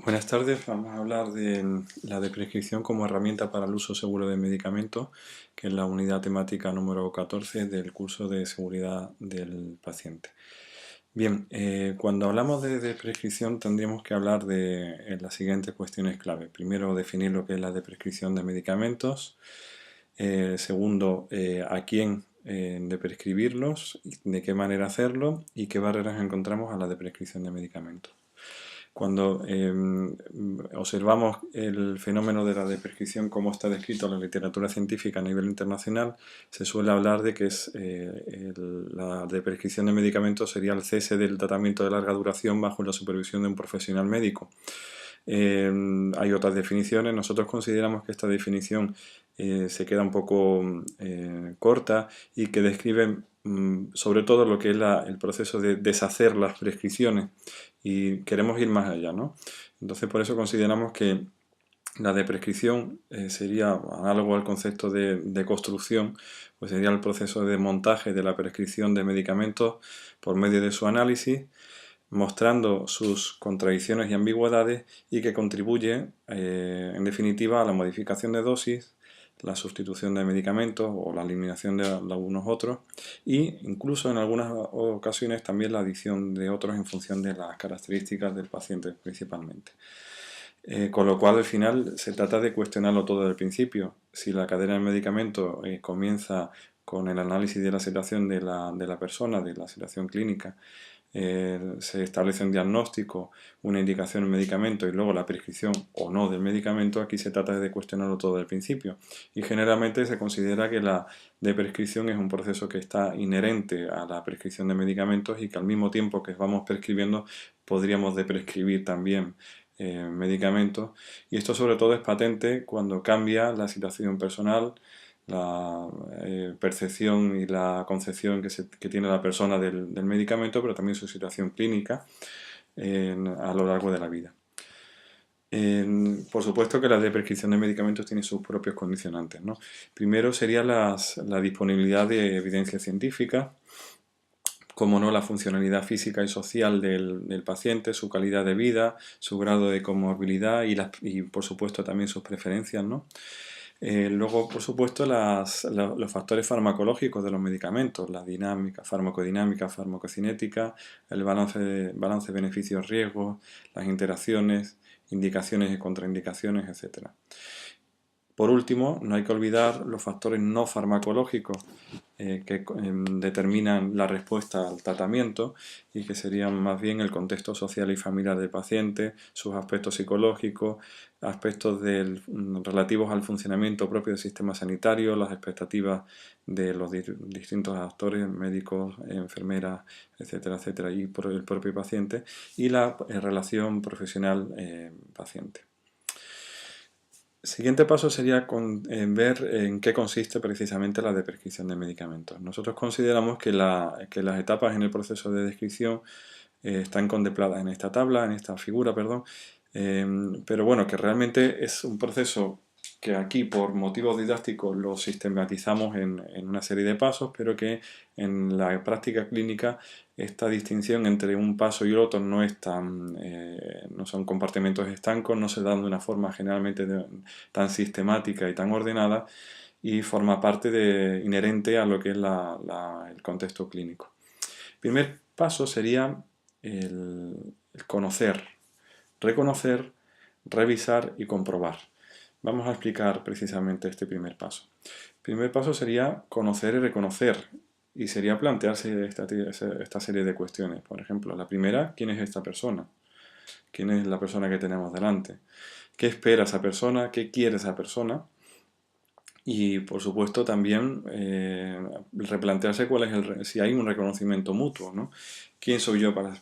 Buenas tardes, vamos a hablar de la de prescripción como herramienta para el uso seguro de medicamentos, que es la unidad temática número 14 del curso de seguridad del paciente. Bien, cuando hablamos de prescripción tendríamos que hablar de las siguientes cuestiones clave. Primero, definir lo que es la de prescripción de medicamentos. Segundo, a quién de prescribirlos, de qué manera hacerlo y qué barreras encontramos a la de prescripción de medicamentos. Cuando observamos el fenómeno de la deprescripción como está descrito en la literatura científica a nivel internacional, se suele hablar de que la deprescripción de medicamentos sería el cese del tratamiento de larga duración bajo la supervisión de un profesional médico. Hay otras definiciones, nosotros consideramos que esta definición se queda un poco corta y que describe sobre todo lo que es el proceso de deshacer las prescripciones, y queremos ir más allá, ¿no? Entonces por eso consideramos que la de prescripción sería análogo al concepto de construcción, pues sería el proceso de montaje de la prescripción de medicamentos por medio de su análisis, mostrando sus contradicciones y ambigüedades, y que contribuye en definitiva a la modificación de dosis, la sustitución de medicamentos o la eliminación de algunos otros, e incluso en algunas ocasiones también la adición de otros en función de las características del paciente principalmente. Con lo cual al final se trata de cuestionarlo todo desde el principio. Si la cadena de medicamentos comienza con el análisis de la situación de la persona, de la situación clínica, se establece un diagnóstico, una indicación, un medicamento y luego la prescripción o no del medicamento, aquí se trata de cuestionarlo todo desde el principio. Y generalmente se considera que la de prescripción es un proceso que está inherente a la prescripción de medicamentos y que al mismo tiempo que vamos prescribiendo podríamos de prescribir también medicamentos, y esto sobre todo es patente cuando cambia la situación personal, la percepción y la concepción que tiene la persona del medicamento, pero también su situación clínica a lo largo de la vida. Por supuesto que la de prescripción de medicamentos tiene sus propios condicionantes, ¿no? Primero sería la disponibilidad de evidencia científica, como no la funcionalidad física y social del paciente, su calidad de vida, su grado de comorbilidad y por supuesto también sus preferencias, ¿no? Luego, por supuesto, los factores farmacológicos de los medicamentos, la dinámica, farmacodinámica, farmacocinética, el balance beneficios-riesgos, las interacciones, indicaciones y contraindicaciones, etcétera. Por último, no hay que olvidar los factores no farmacológicos que determinan la respuesta al tratamiento, y que serían más bien el contexto social y familiar del paciente, sus aspectos psicológicos, aspectos relativos al funcionamiento propio del sistema sanitario, las expectativas de los distintos actores, médicos, enfermeras, etcétera, etcétera, y por el propio paciente, y la relación profesional-paciente. El siguiente paso sería ver en qué consiste precisamente la de prescripción de medicamentos. Nosotros consideramos que las etapas en el proceso de descripción están contempladas en esta tabla, en esta figura, perdón, pero bueno, que realmente es un proceso que aquí por motivos didácticos lo sistematizamos en una serie de pasos, pero que en la práctica clínica esta distinción entre un paso y el otro no son compartimentos estancos, no se dan de una forma generalmente tan sistemática y tan ordenada, y forma parte inherente a lo que es el contexto clínico. El primer paso sería el conocer, reconocer, revisar y comprobar. Vamos a explicar precisamente este primer paso. El primer paso sería conocer y reconocer, y sería plantearse esta serie de cuestiones. Por ejemplo, la primera, ¿quién es esta persona? ¿Quién es la persona que tenemos delante? ¿Qué espera esa persona? ¿Qué quiere esa persona? Y por supuesto también replantearse si hay un reconocimiento mutuo, ¿no? ¿Quién soy yo para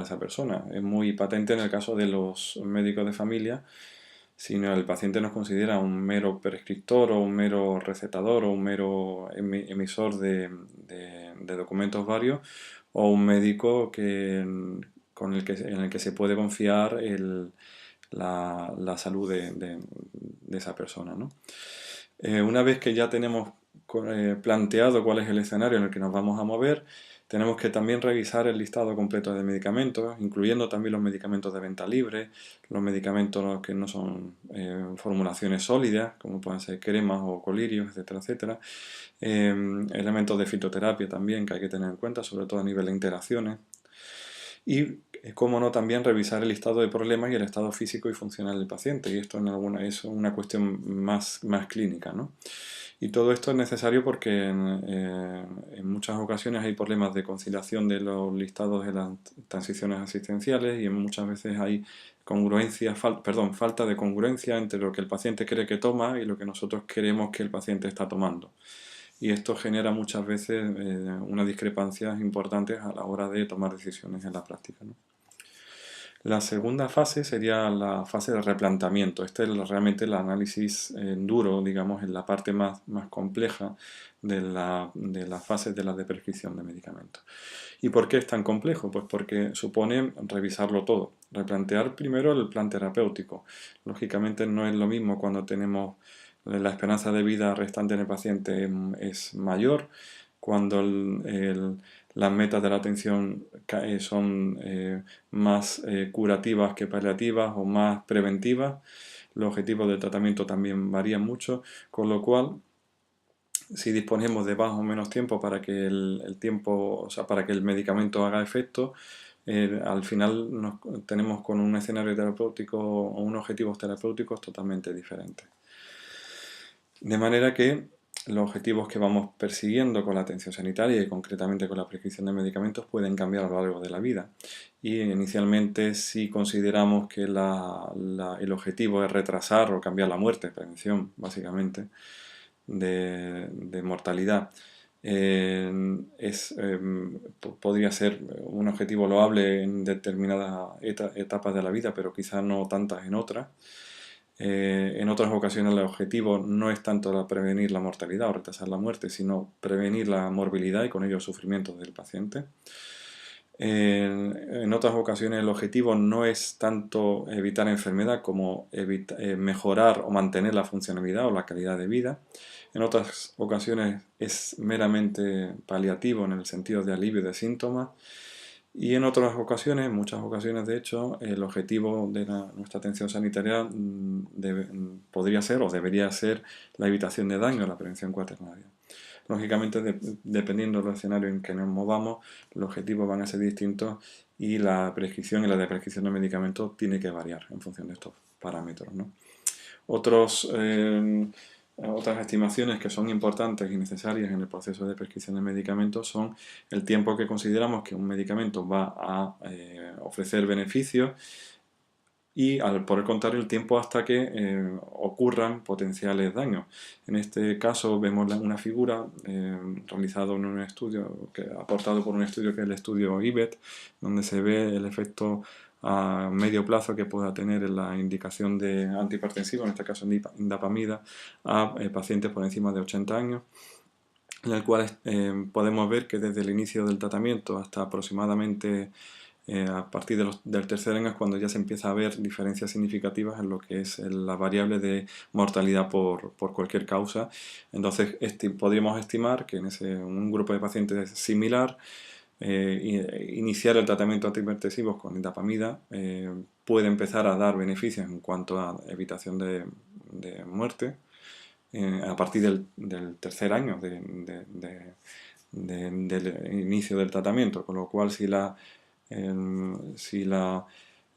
esa persona? Es muy patente en el caso de los médicos de familia. Si el paciente nos considera un mero prescriptor o un mero recetador o un mero emisor de documentos varios, o un médico en el que se puede confiar la salud de esa persona, ¿no? Una vez que ya tenemos planteado cuál es el escenario en el que nos vamos a mover, Tenemos que también revisar el listado completo de medicamentos, incluyendo también los medicamentos de venta libre, los medicamentos que no son formulaciones sólidas, como pueden ser cremas o colirios, etcétera, etcétera. Elementos de fitoterapia también que hay que tener en cuenta, sobre todo a nivel de interacciones. Y, cómo no, también revisar el listado de problemas y el estado físico y funcional del paciente. Y esto es una cuestión más clínica, ¿no? Y todo esto es necesario porque en muchas ocasiones hay problemas de conciliación de los listados de las transiciones asistenciales y muchas veces hay falta de congruencia entre lo que el paciente cree que toma y lo que nosotros queremos que el paciente está tomando. Y esto genera muchas veces unas discrepancias importantes a la hora de tomar decisiones en la práctica, ¿no? La segunda fase sería la fase de replanteamiento. Este es realmente el análisis duro, digamos, en la parte más compleja de la fase de la de prescripción de medicamentos. ¿Y por qué es tan complejo? Pues porque supone revisarlo todo, replantear primero el plan terapéutico. Lógicamente no es lo mismo cuando tenemos la esperanza de vida restante en el paciente es mayor, cuando las metas de la atención son más curativas que paliativas o más preventivas. Los objetivos del tratamiento también varían mucho, con lo cual, si disponemos de más o menos tiempo para que para que el medicamento haga efecto, al final tenemos con un escenario terapéutico o unos objetivos terapéuticos totalmente diferentes. De manera que los objetivos que vamos persiguiendo con la atención sanitaria y concretamente con la prescripción de medicamentos pueden cambiar a lo largo de la vida. Y inicialmente, si consideramos que el objetivo es retrasar o cambiar la muerte, prevención básicamente, de mortalidad, podría ser un objetivo loable en determinadas etapas de la vida, pero quizás no tantas en otras. En otras ocasiones el objetivo no es tanto prevenir la mortalidad o retrasar la muerte, sino prevenir la morbilidad y con ello el sufrimiento del paciente. En otras ocasiones el objetivo no es tanto evitar enfermedad como mejorar o mantener la funcionalidad o la calidad de vida. En otras ocasiones es meramente paliativo en el sentido de alivio de síntomas. Y en otras ocasiones, en muchas ocasiones de hecho, el objetivo de nuestra atención sanitaria podría ser o debería ser la evitación de daño, la prevención cuaternaria. Lógicamente, dependiendo del escenario en que nos movamos, los objetivos van a ser distintos y la prescripción y la desprescripción de medicamentos tiene que variar en función de estos parámetros, ¿no? Otras estimaciones que son importantes y necesarias en el proceso de prescripción de medicamentos son el tiempo que consideramos que un medicamento va a ofrecer beneficios y, por el contrario, el tiempo hasta que ocurran potenciales daños. En este caso vemos una figura realizado en un estudio, aportado por un estudio que es el estudio IBET, donde se ve el efecto a medio plazo que pueda tener en la indicación de antihipertensivo, en este caso indapamida, a pacientes por encima de 80 años, en el cual podemos ver que desde el inicio del tratamiento hasta aproximadamente a partir del tercer año es cuando ya se empieza a ver diferencias significativas en lo que es la variable de mortalidad por cualquier causa. Entonces podríamos estimar que en un grupo de pacientes similar, iniciar el tratamiento antihipertensivo con indapamida puede empezar a dar beneficios en cuanto a evitación de muerte a partir del tercer año del inicio del tratamiento, con lo cual si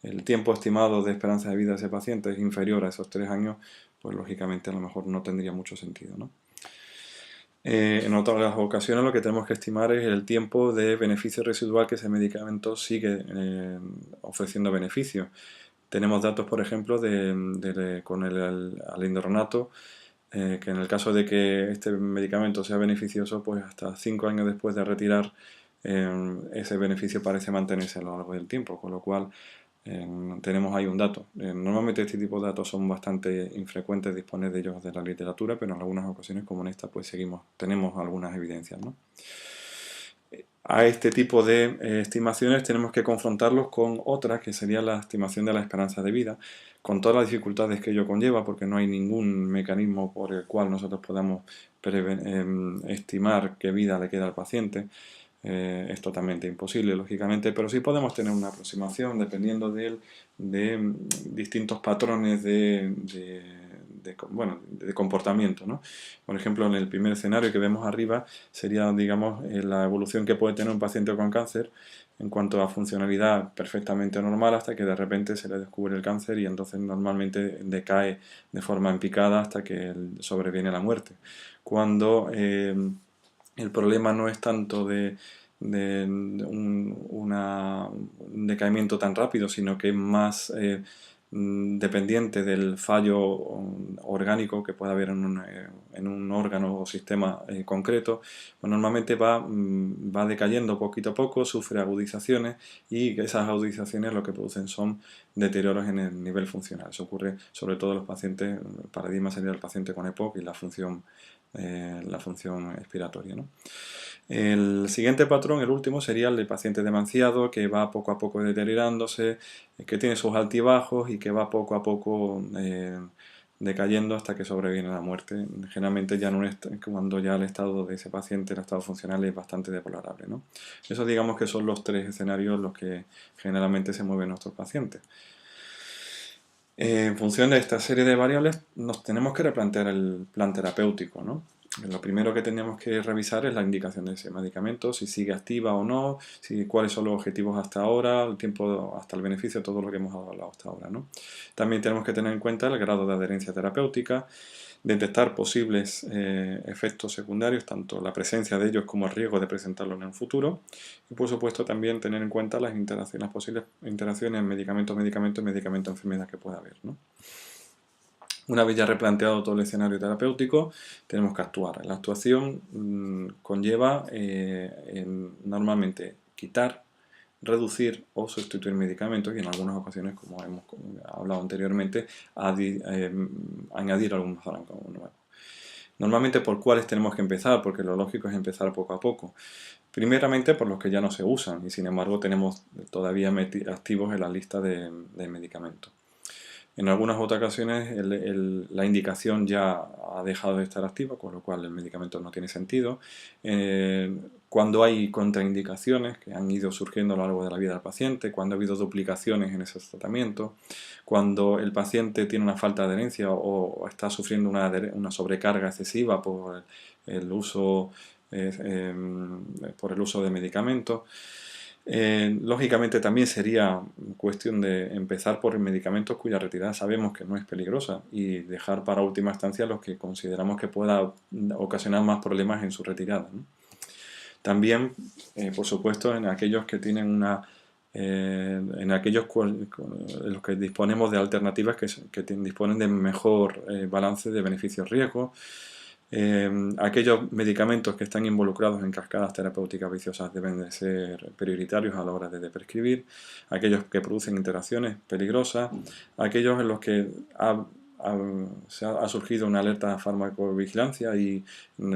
el tiempo estimado de esperanza de vida de ese paciente es inferior a esos 3 años, pues lógicamente a lo mejor no tendría mucho sentido, ¿no? En otras ocasiones lo que tenemos que estimar es el tiempo de beneficio residual que ese medicamento sigue ofreciendo beneficios. Tenemos datos, por ejemplo, con el alendronato, que en el caso de que este medicamento sea beneficioso, pues hasta 5 años después de retirar, ese beneficio parece mantenerse a lo largo del tiempo, con lo cual tenemos ahí un dato. Normalmente este tipo de datos son bastante infrecuentes disponer de ellos de la literatura, pero en algunas ocasiones como en esta pues tenemos algunas evidencias, ¿no? A este tipo de estimaciones tenemos que confrontarlos con otras, que sería la estimación de la esperanza de vida, con todas las dificultades que ello conlleva, porque no hay ningún mecanismo por el cual nosotros podamos estimar qué vida le queda al paciente. es totalmente imposible, lógicamente, pero sí podemos tener una aproximación dependiendo de distintos patrones bueno, de comportamiento, ¿no? Por ejemplo, en el primer escenario que vemos arriba sería, digamos, la evolución que puede tener un paciente con cáncer en cuanto a funcionalidad perfectamente normal hasta que de repente se le descubre el cáncer y entonces normalmente decae de forma en picada hasta que sobreviene la muerte. Cuando el problema no es tanto de un decaimiento tan rápido, sino que es más dependiente del fallo orgánico que pueda haber en un órgano o sistema concreto, pues normalmente va decayendo poquito a poco, sufre agudizaciones y esas agudizaciones lo que producen son deterioros en el nivel funcional. Eso ocurre sobre todo en los pacientes, el paradigma sería el paciente con EPOC y la función expiratoria, ¿no? El siguiente patrón, el último, sería el del paciente demenciado que va poco a poco deteriorándose, que tiene sus altibajos y que va poco a poco decayendo hasta que sobreviene la muerte. Generalmente ya cuando ya el estado de ese paciente, el estado funcional es bastante deplorable, ¿no? Eso digamos que son los tres escenarios en los que generalmente se mueven nuestros pacientes. En función de esta serie de variables nos tenemos que replantear el plan terapéutico, ¿no? Lo primero que tenemos que revisar es la indicación de ese medicamento, si sigue activa o no, cuáles son los objetivos hasta ahora, el tiempo hasta el beneficio, todo lo que hemos hablado hasta ahora, ¿no? También tenemos que tener en cuenta el grado de adherencia terapéutica, detectar posibles efectos secundarios, tanto la presencia de ellos como el riesgo de presentarlo en el futuro, y por supuesto también tener en cuenta las posibles interacciones medicamento-medicamento y medicamento-enfermedad que pueda haber, ¿no? Una vez ya replanteado todo el escenario terapéutico, tenemos que actuar. La actuación conlleva normalmente quitar, reducir o sustituir medicamentos y en algunas ocasiones, como hemos hablado anteriormente, añadir algún fármaco nuevo. Normalmente, ¿por cuáles tenemos que empezar? Porque lo lógico es empezar poco a poco. Primeramente por los que ya no se usan y sin embargo tenemos todavía activos en la lista de medicamentos. En algunas otras ocasiones la indicación ya ha dejado de estar activa, con lo cual el medicamento no tiene sentido. Cuando hay contraindicaciones que han ido surgiendo a lo largo de la vida del paciente, cuando ha habido duplicaciones en esos tratamientos, cuando el paciente tiene una falta de adherencia o está sufriendo una sobrecarga excesiva por el uso de medicamentos. Lógicamente también sería cuestión de empezar por medicamentos cuya retirada sabemos que no es peligrosa y dejar para última instancia los que consideramos que pueda ocasionar más problemas en su retirada, ¿no? También, por supuesto, en aquellos que tienen en los que disponemos de alternativas que disponen de mejor balance de beneficios-riesgos. Aquellos medicamentos que están involucrados en cascadas terapéuticas viciosas deben de ser prioritarios a la hora de prescribir, aquellos que producen interacciones peligrosas, aquellos en los que ha surgido una alerta de farmacovigilancia y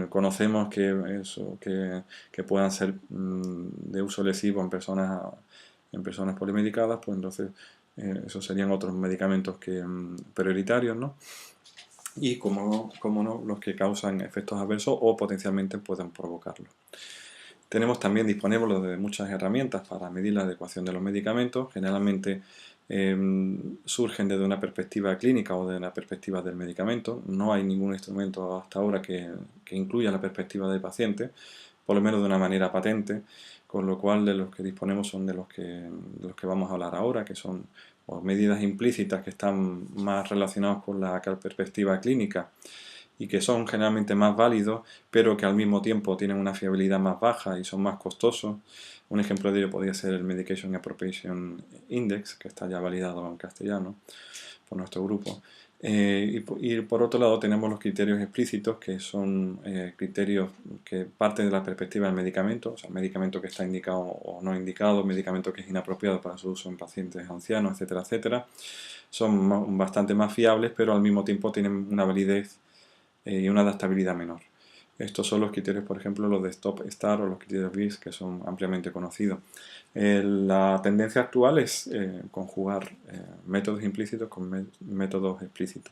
conocemos que puedan ser de uso lesivo en personas polimedicadas, pues entonces esos serían otros medicamentos prioritarios, ¿no? Y como no, los que causan efectos adversos o potencialmente pueden provocarlo. Tenemos también disponibles de muchas herramientas para medir la adecuación de los medicamentos. Generalmente surgen desde una perspectiva clínica o de una perspectiva del medicamento. No hay ningún instrumento hasta ahora que incluya la perspectiva del paciente, por lo menos de una manera patente, con lo cual de los que disponemos son de los que vamos a hablar ahora, que son medidas implícitas que están más relacionadas con la perspectiva clínica y que son generalmente más válidos, pero que al mismo tiempo tienen una fiabilidad más baja y son más costosos. Un ejemplo de ello podría ser el Medication Appropriation Index, que está ya validado en castellano por nuestro grupo. Y por otro lado tenemos los criterios explícitos, que son criterios que parten de la perspectiva del medicamento, o sea, medicamento que está indicado o no indicado, medicamento que es inapropiado para su uso en pacientes ancianos, etcétera, etcétera. Son bastante más fiables, pero al mismo tiempo tienen una validez y una adaptabilidad menor. Estos son los criterios, por ejemplo, los de Stop Star o los criterios BIS, que son ampliamente conocidos. La tendencia actual es conjugar métodos implícitos con métodos explícitos.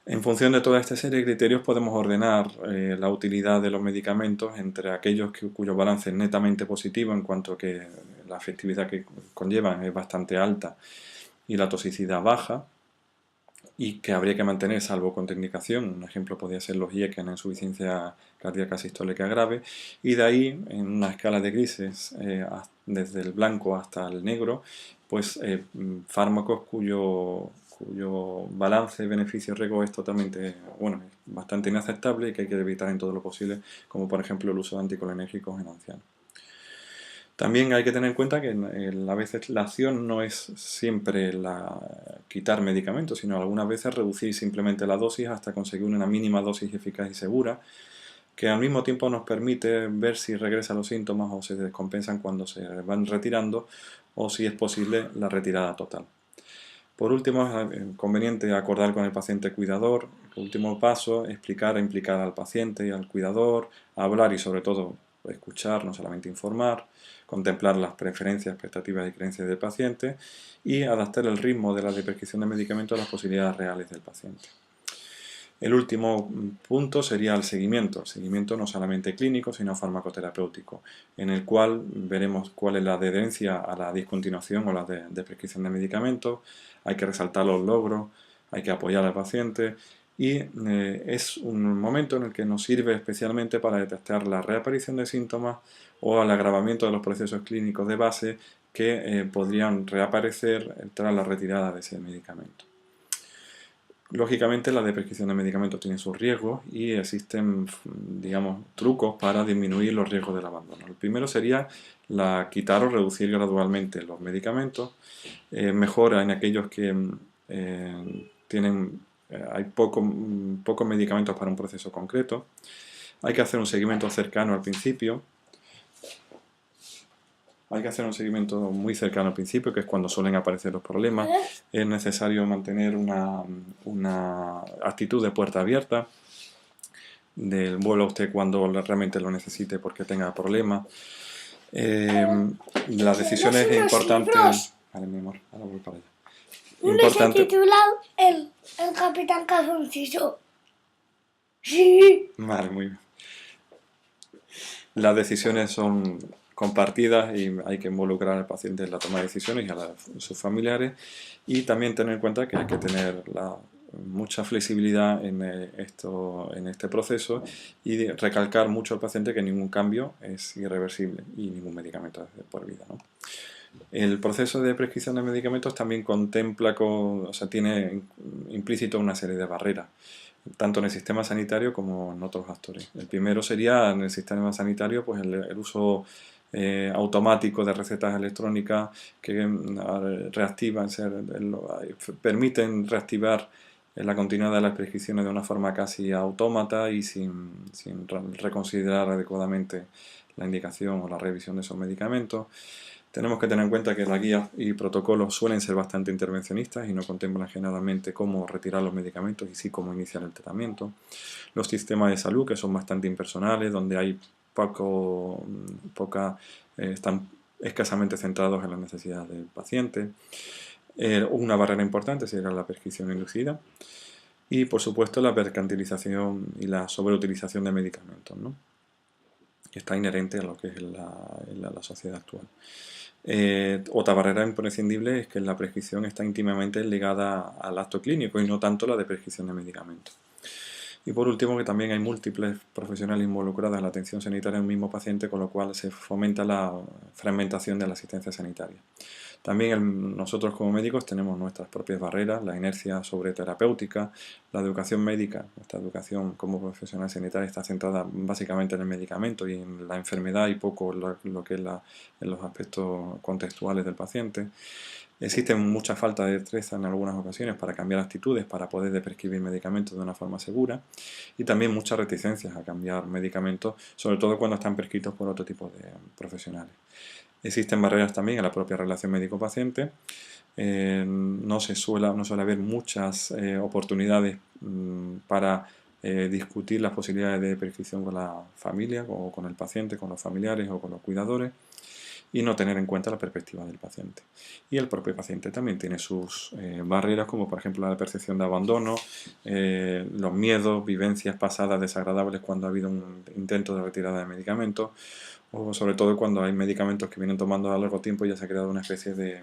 En función de toda esta serie de criterios podemos ordenar la utilidad de los medicamentos entre aquellos cuyo balance es netamente positivo en cuanto a que la efectividad que conllevan es bastante alta y la toxicidad baja, y que habría que mantener salvo contraindicación. Un ejemplo podría ser los IECA en insuficiencia cardíaca sistólica grave, y de ahí, en una escala de grises, desde el blanco hasta el negro, pues fármacos cuyo balance beneficio-riesgo es totalmente, bueno, es bastante inaceptable y que hay que evitar en todo lo posible, como por ejemplo el uso de anticolinérgicos en ancianos. También hay que tener en cuenta que a veces la acción no es siempre quitar medicamentos, sino algunas veces reducir simplemente la dosis hasta conseguir una mínima dosis eficaz y segura, que al mismo tiempo nos permite ver si regresan los síntomas o se descompensan cuando se van retirando, o si es posible la retirada total. Por último, es conveniente acordar con el paciente cuidador. El último paso, explicar e implicar al paciente y al cuidador, hablar y sobre todo escuchar, no solamente informar, contemplar las preferencias, expectativas y creencias del paciente y adaptar el ritmo de la prescripción de medicamentos a las posibilidades reales del paciente. El último punto sería el seguimiento no solamente clínico, sino farmacoterapéutico, en el cual veremos cuál es la adherencia a la discontinuación o la prescripción de medicamentos. Hay que resaltar los logros, hay que apoyar al paciente, y es un momento en el que nos sirve especialmente para detectar la reaparición de síntomas o el agravamiento de los procesos clínicos de base que podrían reaparecer tras la retirada de ese medicamento. Lógicamente, la prescripción de medicamentos tiene sus riesgos y existen, digamos, trucos para disminuir los riesgos del abandono. El primero sería quitar o reducir gradualmente los medicamentos. Mejora en aquellos que hay pocos medicamentos para un proceso concreto. Hay que hacer un seguimiento cercano al principio. Hay que hacer un seguimiento muy cercano al principio, que es cuando suelen aparecer los problemas. Es necesario mantener una actitud de puerta abierta. Vuelva usted cuando realmente lo necesite porque tenga problemas. Las decisiones importantes... Vale, mi amor, ahora voy para allá. ¿No se ha titulado el Capitán Calzoncillo? Sí. Vale, muy bien. Las decisiones son compartidas y hay que involucrar al paciente en la toma de decisiones y a sus familiares, y también tener en cuenta que hay que tener mucha flexibilidad en este proceso, y recalcar mucho al paciente que ningún cambio es irreversible y ningún medicamento es de por vida, ¿no? El proceso de prescripción de medicamentos también contempla, tiene implícito una serie de barreras, tanto en el sistema sanitario como en otros actores. El primero sería en el sistema sanitario, pues el uso automático de recetas electrónicas que reactivan, permiten reactivar la continuidad de las prescripciones de una forma casi autómata y sin reconsiderar adecuadamente la indicación o la revisión de esos medicamentos. Tenemos que tener en cuenta que las guías y protocolos suelen ser bastante intervencionistas y no contemplan generalmente cómo retirar los medicamentos y sí cómo iniciar el tratamiento. Los sistemas de salud, que son bastante impersonales, donde hay están escasamente centrados en las necesidades del paciente. Una barrera importante sería la prescripción inducida y, por supuesto, la mercantilización y la sobreutilización de medicamentos, ¿no?, que está inherente a lo que es la sociedad actual. Otra barrera imprescindible es que la prescripción está íntimamente ligada al acto clínico y no tanto la de prescripción de medicamentos. Y por último, que también hay múltiples profesionales involucrados en la atención sanitaria en un mismo paciente, con lo cual se fomenta la fragmentación de la asistencia sanitaria. También nosotros como médicos tenemos nuestras propias barreras, la inercia sobre terapéutica, la educación médica. Nuestra educación como profesional sanitario está centrada básicamente en el medicamento y en la enfermedad y poco lo que es en los aspectos contextuales del paciente. Existe mucha falta de destreza en algunas ocasiones para cambiar actitudes, para poder prescribir medicamentos de una forma segura, y también muchas reticencias a cambiar medicamentos, sobre todo cuando están prescritos por otro tipo de profesionales. Existen barreras también en la propia relación médico-paciente. No suele haber muchas oportunidades para discutir las posibilidades de prescripción con la familia o con el paciente, con los familiares o con los cuidadores. y no tener en cuenta la perspectiva del paciente. Y el propio paciente también tiene sus barreras, como por ejemplo la percepción de abandono, los miedos, vivencias pasadas desagradables cuando ha habido un intento de retirada de medicamentos, o sobre todo cuando hay medicamentos que vienen tomando a largo tiempo y ya se ha creado una especie de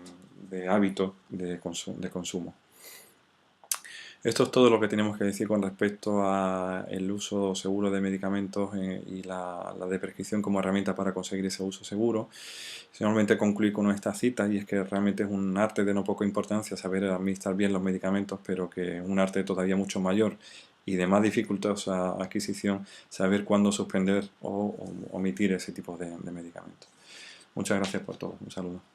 hábito de consumo. Esto es todo lo que tenemos que decir con respecto al uso seguro de medicamentos y la de prescripción como herramienta para conseguir ese uso seguro. Normalmente concluir con esta cita, y es que realmente es un arte de no poca importancia saber administrar bien los medicamentos, pero que es un arte todavía mucho mayor y de más dificultosa adquisición saber cuándo suspender o omitir ese tipo de medicamentos. Muchas gracias por todo. Un saludo.